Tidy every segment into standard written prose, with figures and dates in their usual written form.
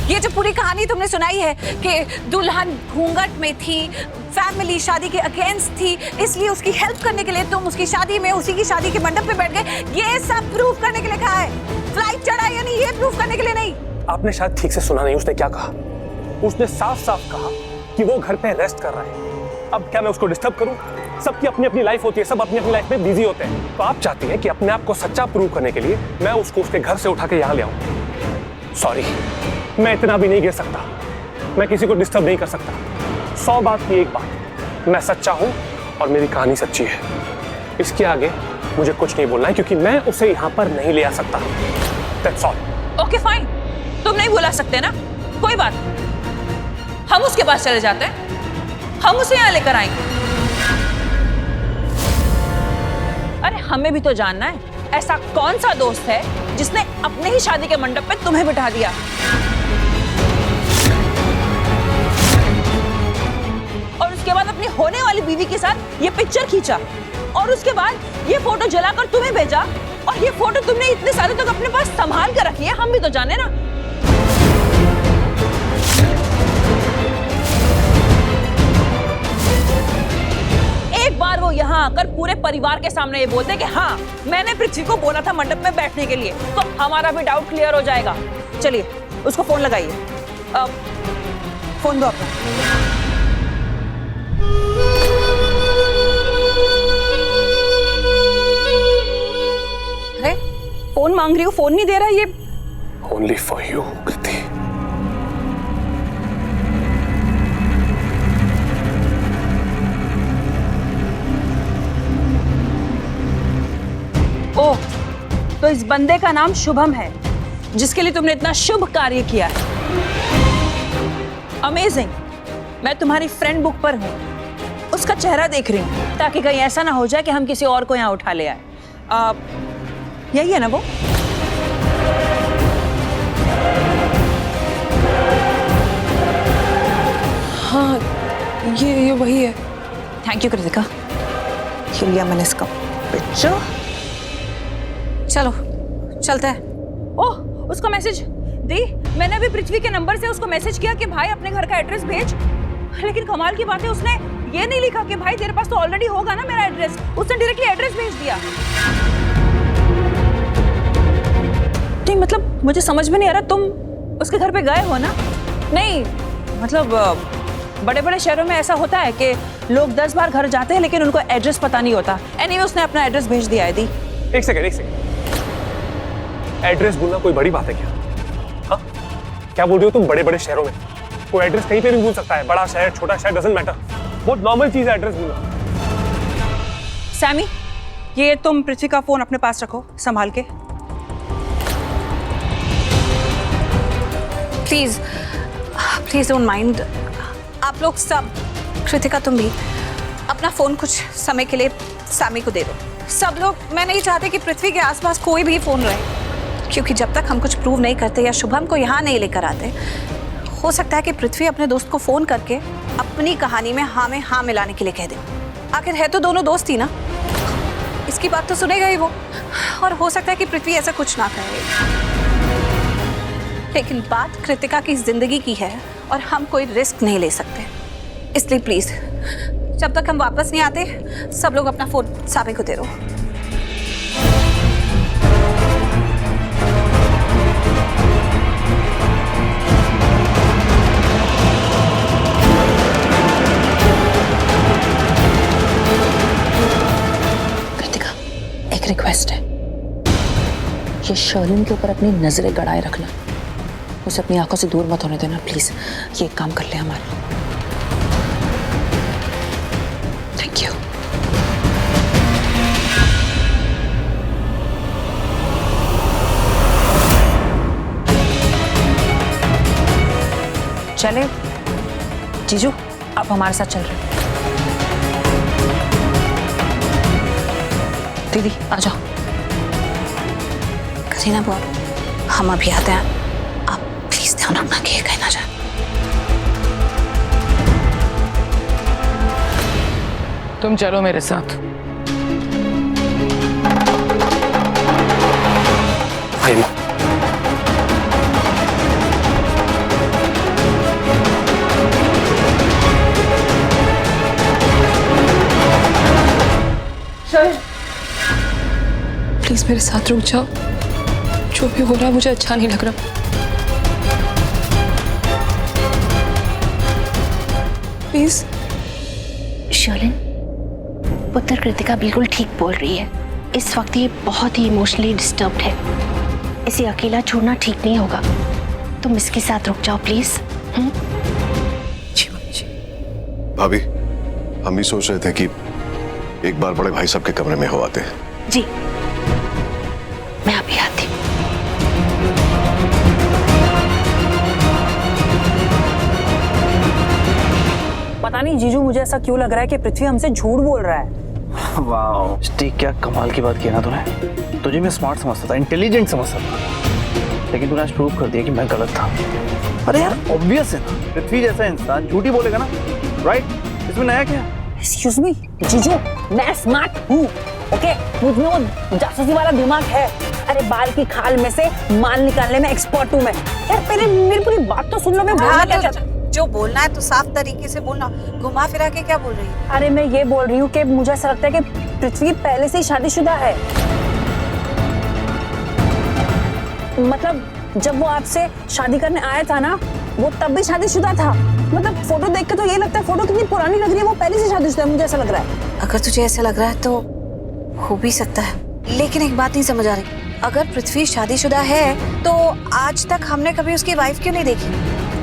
ये जो पूरी कहानी तुमने सुनाई है कि दुल्हन घूंघट में थी, फैमिली शादी के अगेंस्ट थी, इसलिए उसकी हेल्प करने के लिए तुम उसकी शादी में उसी की शादी के मंडप पे बैठ गए, ये सब प्रूफ करने के लिए कहा है। फ्लाइट चढ़ा यानी ये प्रूफ करने के लिए नहीं। आपने शायद ठीक से सुना नहीं, उसने क्या कहा? उसने साफ साफ कहा कि वो घर पे रेस्ट कर रहा है। अब क्या मैं उसको डिस्टर्ब करूं? सबकी अपनी अपनी लाइफ होती है, सब अपनी अपनी लाइफ में बिजी होते हैं। तो आप चाहती हैं कि अपने आप को सच्चा प्रूव करने के लिए मैं उसको उसके घर से उठा के यहाँ ले आऊं? सॉरी, मैं इतना भी नहीं गिर सकता, मैं किसी को डिस्टर्ब नहीं कर सकता। 100 बात की एक बात, मैं सच्चा हूं और मेरी कहानी सच्ची है। इसके आगे मुझे कुछ नहीं बोलना है क्योंकि मैं उसे यहाँ पर नहीं ले आ सकता। That's all. ओके फाइन, तुम नहीं बुला सकते ना, कोई बात, हम उसके पास चले जाते हैं, हम उसे यहाँ लेकर आएंगे। अरे हमें भी तो जानना है, ऐसा कौन सा दोस्त है जिसने अपने ही शादी के मंडप पे तुम्हें बिठा दिया? और उसके बाद अपनी होने वाली बीवी के साथ ये पिक्चर खींचा और उसके बाद ये फोटो जलाकर तुम्हें भेजा, और ये फोटो तुमने इतने सालों तक अपने पास संभाल कर रखी है, हम भी तो जाने ना। एक बार वो यहाँ आकर पूरे परिवार के सामने ये बोलते कि हाँ मैंने पृथ्वी को बोला था मंडप में बैठने के लिए, तो हमारा भी डाउट क्लियर हो जाएगा। चलिए उसको फोन लगाइए, फोन दो अपना। अरे फोन मांग रही हो, फोन नहीं दे रहा ये। Only for you, कृति। ओह, तो इस बंदे का नाम शुभम है, जिसके लिए तुमने इतना शुभ कार्य किया है। अमेजिंग। मैं तुम्हारी फ्रेंड बुक पर हूँ, उसका चेहरा देख रही हूँ, ताकि कहीं ऐसा ना हो जाए कि हम किसी और को यहाँ उठा ले आए। यही है ना वो? हाँ, ये वही है। थैंक यू कृतिका, ये लिया मैंने इसका पिक्चर। चलो चलते हैं। ओह, उसको मैसेज दी मैंने अभी पृथ्वी के नंबर से उसको मैसेज किया कि भाई अपने घर का एड्रेस भेज, लेकिन कमाल की बात है उसने ये नहीं लिखा कि भाई तेरे पास तो ऑलरेडी होगा ना मेरा एड्रेस, उसने डायरेक्टली एड्रेस भेज दिया। नहीं मतलब मुझे समझ में नहीं आ रहा, तुम उसके घर पे गए हो ना? नहीं मतलब बड़े बड़े शहरों में ऐसा होता है कि लोग 10 बार घर जाते हैं लेकिन उनको एड्रेस पता नहीं होता। एनीवे उसने अपना एड्रेस भेज दिया है। दी एक सेकंड, एड्रेस भूलना कोई बड़ी बात है क्या? हाँ, क्या बोल रही हो तुम? बड़े बड़े शहरों में कोई एड्रेस कहीं पे भी भूल सकता है, बड़ा शहर छोटा शहर डजंट मैटर, बहुत नॉर्मल चीज है एड्रेस भूलना। सैमी, ये तुम पृथ्वी का फोन अपने पास रखो संभाल के। प्लीज प्लीज डोंट माइंड, आप लोग सब, कृतिका तुम भी, अपना फोन कुछ समय के लिए सैमी को दे दो। सब लोग, मैं नहीं चाहती कि पृथ्वी के आसपास कोई भी फोन रहे, क्योंकि जब तक हम कुछ प्रूव नहीं करते या शुभम को यहाँ नहीं लेकर आते, हो सकता है कि पृथ्वी अपने दोस्त को फोन करके अपनी कहानी में हाँ मिलाने के लिए कह दे। आखिर है तो दोनों दोस्त ही ना, इसकी बात तो सुनेगा ही वो, और हो सकता है कि पृथ्वी ऐसा कुछ ना कहे। लेकिन बात कृतिका की जिंदगी की है और हम कोई रिस्क नहीं ले सकते, इसलिए प्लीज जब तक हम वापस नहीं आते सब लोग अपना फोन साबे को दे दो। कृतिका, एक रिक्वेस्ट है, ये शर्लिन के ऊपर अपनी नजरें गड़ाए रखना, उसे अपनी आंखों से दूर मत होने देना प्लीज। ये काम कर ले हमारा। Thank you. चले जीजू, आप हमारे साथ चल रहे हैं। दीदी आ जाओ। करीना बुआ, हम अभी आते हैं, आप प्लीज ध्यान रखना कि कहीं ना जाए। तुम चलो मेरे साथ। भाई प्लीज मेरे साथ रुक जाओ। जो भी हो रहा है मुझे अच्छा नहीं लग रहा। प्लीज। शर्लिन, पुत्र कृतिका बिल्कुल ठीक बोल रही है। इस वक्त ये बहुत ही इमोशनली डिस्टर्ब्ड है। इसे अकेला छोड़ना ठीक नहीं होगा। तुम इसके साथ रुक जाओ प्लीज। जी मम्मी जी। भाभी, हम भी सोच रहे थे कि एक बार बड़े भाई साहब के कमरे में हो आते हैं। जी, मैं अभी आती हूँ। पता नहीं जीजू, मुझे ऐसा क्यों लग रहा है कि पृथ्वी हमसे झूठ बोल रहा है। वाह स्टीक, क्या कमाल की बात की ना तूने। तुझे मैं स्मार्ट समझता था, इंटेलिजेंट समझता था, लेकिन तूने आज प्रूव कर दिया कि मैं गलत था। अरे यार ऑब्वियस है ना, पृथ्वी जैसा इंसान झूठी बोलेगा ना, राइट? इसमें नया क्या? एक्सक्यूज मी जीजू, मैं स्मार्ट हूँ, ओके? मुझ में वो जासूसी वाला दिमाग है। अरे बाल की खाल में से माल निकालने में एक्सपर्ट हूँ मैं। यार पहले मेरी पूरी बात तो सुन लो। मैं बोलना क्या चाहती हूँ। जो बोलना है तो साफ तरीके से बोलना, घुमा फिरा के क्या बोल रही है? अरे मैं ये बोल रही हूँ कि मुझे ऐसा लगता है कि पृथ्वी पहले से ही शादीशुदा है। मतलब जब वो आपसे शादी करने आया था ना, वो तब भी शादीशुदा था। मतलब फोटो देख के तो ये लगता है, फोटो कितनी पुरानी लग रही है, वो पहले से शादीशुदा है, मुझे ऐसा लग रहा है। अगर तुझे ऐसा लग रहा है तो हो भी सकता है, लेकिन एक बात नहीं समझ आ रही। अगर पृथ्वी शादीशुदा है तो आज तक हमने कभी उसकी वाइफ क्यों नहीं देखी?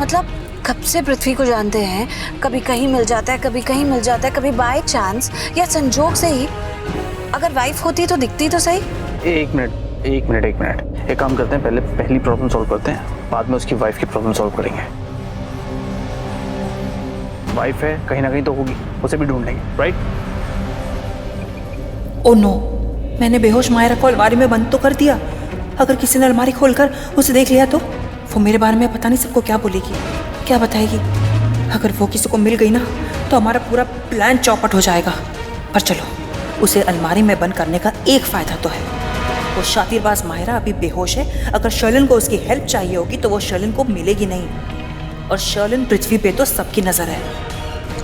मतलब कब से पृथ्वी को जानते हैं, कभी कहीं मिल जाता है, कभी कहीं मिल जाता है, कभी बाय चांस या संजोग से ही। अगर वाइफ होती तो दिखती तो सही। एक मिनट। एक काम करते हैं, पहले पहली प्रॉब्लम सॉल्व करते हैं, बाद में उसकी वाइफ की प्रॉब्लम सॉल्व करेंगे। वाइफ है, कहीं ना कहीं तो होगी, उसे भी ढूंढ लेंगे, राइट? ओ नो, मैंने बेहोश मायरा को अलमारी में बंद तो कर दिया। अगर किसी ने अलमारी खोलकर उसे देख लिया तो वो मेरे बारे में पता नहीं सबको क्या बोलेगी, क्या बताएगी। अगर वो किसी को मिल गई ना तो हमारा पूरा प्लान चौपट हो जाएगा। पर चलो, उसे अलमारी में बंद करने का एक फायदा तो है। वो शातिरबाज मायरा अभी बेहोश है। अगर शर्लिन को उसकी हेल्प चाहिए होगी तो वो शर्लिन को मिलेगी नहीं। और शर्लिन पृथ्वी पे तो सबकी नजर है,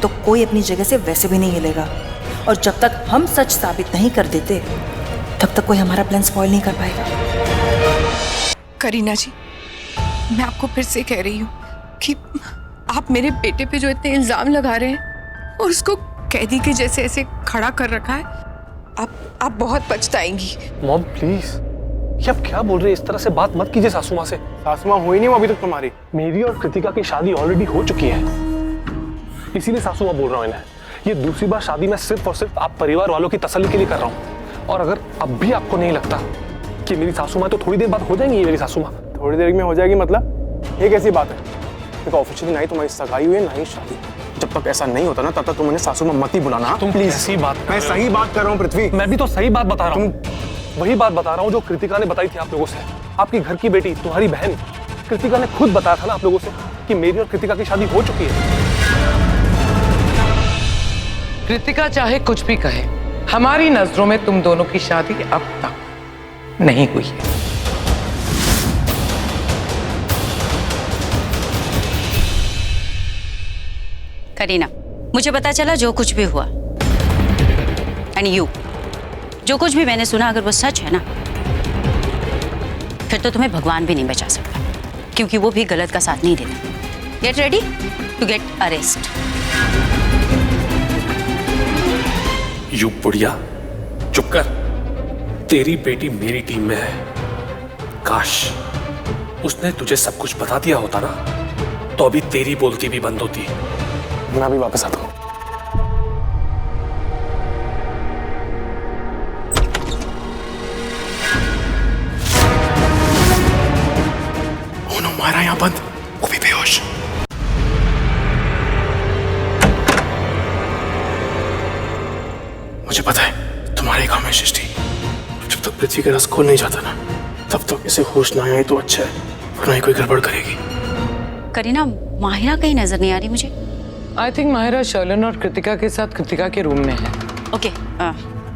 तो कोई अपनी जगह से वैसे भी नहीं हिलेगा। और जब तक हम सच साबित नहीं कर देते तब तक कोई हमारा प्लान स्पॉइल नहीं कर पाएगा। करीना जी, मैं आपको फिर से कह रही हूँ कि आप मेरे बेटे पे जो इतने इल्जाम लगा रहे हैं और उसको कैदी के जैसे ऐसे खड़ा कर रखा है, आप बहुत पछताएंगी। मॉम प्लीज, ये आप क्या बोल रही है? इस तरह से बात मत कीजिए सासू माँ से। सासू माँ हुई नहीं वो अभी तक तुम्हारी। मेरी और कृतिका की शादी ऑलरेडी हो चुकी है, इसीलिए सासू माँ बोल रहा हूँ इन्हें। ये दूसरी बार शादी मैं सिर्फ और सिर्फ आप परिवार वालों की तसल्ली के लिए कर रहा हूँ। और अगर अब भी आपको नहीं लगता कि मेरी सासू माँ, तो थोड़ी देर बाद हो जाएंगी ये मेरी सासू माँ। थोड़ी देर में हो जाएगी मतलब? ये कैसी बात है? देखो ऑफिशियली ना ही तुम्हारी सगाई हुई है ना ही शादी। जब तक ऐसा नहीं होता ना तब तक तुम उन्हें सासू माँ मत ही बुलाना। तुम प्लीज सही बात। मैं सही बात कर रहा हूँ पृथ्वी। मैं भी तो सही बात बता रहा हूँ। वही बात बता रहा हूँ जो कृतिका ने बताई थी आप लोगों से। आपकी घर की बेटी, तुम्हारी बहन कृतिका ने खुद बताया था ना आप लोगों से कि मेरी और कृतिका की शादी हो चुकी है। कृतिका चाहे कुछ भी कहे, हमारी नजरों में तुम दोनों की शादी अब तक नहीं हुई है। करीना, मुझे पता चला जो कुछ भी हुआ, एंड यू, जो कुछ भी मैंने सुना, अगर वो सच है ना, फिर तो तुम्हें भगवान भी नहीं बचा सकता, क्योंकि वो भी गलत का साथ नहीं देता। Get ready to get arrest. You बुढ़िया, चुप कर। तेरी बेटी मेरी टीम में है। काश उसने तुझे सब कुछ बता दिया होता ना, तो अभी तेरी बोलती भी बंद होती। मैं अभी वापस आता हूं। ओनो, मारा यहां बंद, वो भी बेहोश। मुझे पता है तुम्हारे काम में सृष्टि, जब तक पृथ्वी का रस खोल नहीं जाता ना, तब तक इसे होश ना आए तो अच्छा है, वरना ही कोई गड़बड़ करेगी। करीना, माहिरा कहीं नजर नहीं आ रही मुझे। आई थिंक माहिरा शर्लिन और कृतिका के साथ कृतिका के रूम में है। ओके,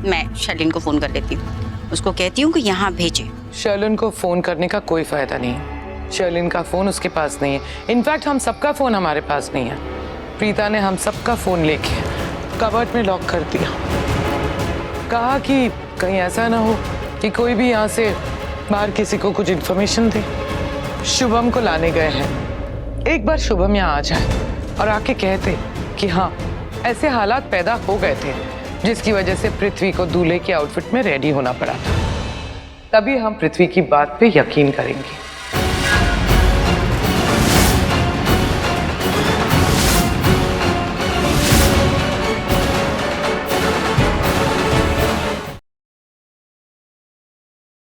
मैं शर्लिन को फोन कर लेती हूँ, उसको कहती हूँ कि यहाँ भेजे। शर्लिन को फोन करने का कोई फायदा नहीं है। शर्लिन का फोन उसके पास नहीं है। इनफैक्ट हम सबका फोन हमारे पास नहीं है। प्रीता ने हम सबका फोन लेके कबर्ड में लॉक कर दिया। कहा कि कहीं ऐसा ना हो कि कोई भी यहाँ से बाहर किसी को कुछ इन्फॉर्मेशन दे। शुभम को लाने गए हैं, एक बार शुभम यहाँ आ जाए और आके कहते कि हाँ ऐसे हालात पैदा हो गए थे जिसकी वजह से पृथ्वी को दूल्हे के आउटफिट में रेडी होना पड़ा था, तभी हम पृथ्वी की बात पे यकीन करेंगे।